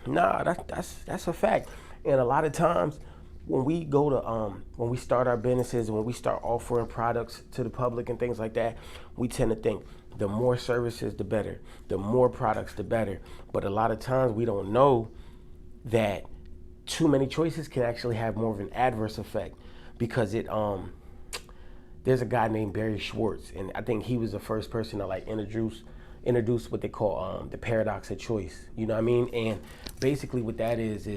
Nah, that's a fact. And a lot of times when we go to when we start our businesses, when we start offering products to the public and things like that, we tend to think the more services the better, the more products the better. But a lot of times we don't know that too many choices can actually have more of an adverse effect because it there's a guy named Barry Schwartz, and I think he was the first person to like introduce what they call the paradox of choice. You know what I mean? And basically, what that is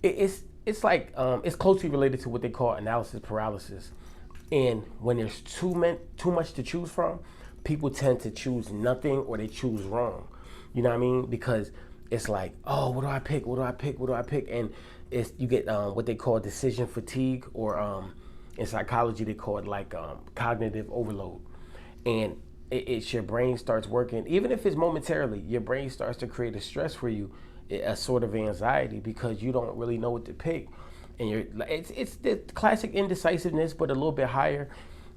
it's like it's closely related to what they call analysis paralysis. And when there's too much to choose from, people tend to choose nothing or they choose wrong. You know what I mean? Because it's like, oh, what do I pick? What do I pick? What do I pick? And it's you get what they call decision fatigue, or in psychology they call it like cognitive overload. And it's your brain starts working, even if it's momentarily, your brain starts to create a stress for you, a sort of anxiety because you don't really know what to pick. And it's the classic indecisiveness, but a little bit higher.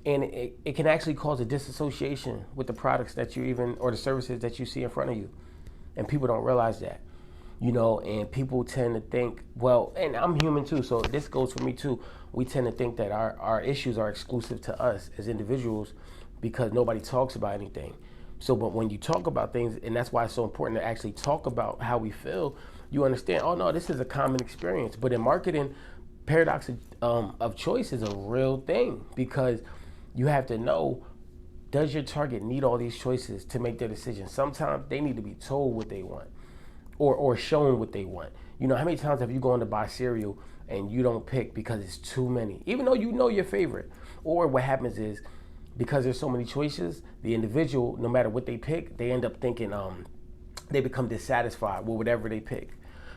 And it can actually cause a disassociation with the products that you even, or the services that you see in front of you. And people don't realize that, you know, and people tend to think, well, and I'm human too, so this goes for me too. We tend to think that our issues are exclusive to us as individuals because nobody talks about anything. So, but when you talk about things, and that's why it's so important to actually talk about how we feel, you understand, oh no, this is a common experience. But in marketing, paradox of choice is a real thing because you have to know, does your target need all these choices to make their decision? Sometimes they need to be told what they want or shown what they want. You know, how many times have you gone to buy cereal and you don't pick because it's too many, even though you know your favorite? Or what happens is, because there's so many choices, the individual, no matter what they pick, they end up thinking they become dissatisfied with whatever they pick.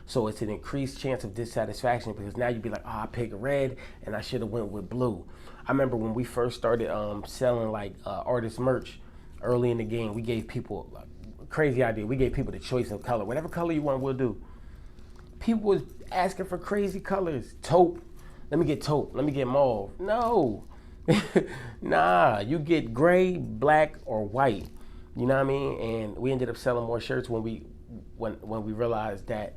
So it's an increased chance of dissatisfaction because now you'd be like, oh, I picked red and I should have went with blue. I remember when we first started selling like artist merch early in the game, we gave people a crazy idea. We gave people the choice of color. Whatever color you want, we'll do. People was asking for crazy colors. Taupe. Let me get taupe. Let me get mauve. No. Nah, you get gray, black, or white. You know what I mean? And we ended up selling more shirts when we realized that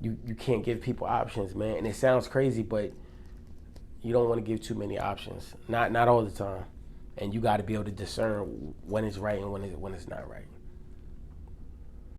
you can't give people options, man. And it sounds crazy, but you don't want to give too many options. Not all the time. And you got to be able to discern when it's right and when it's not right.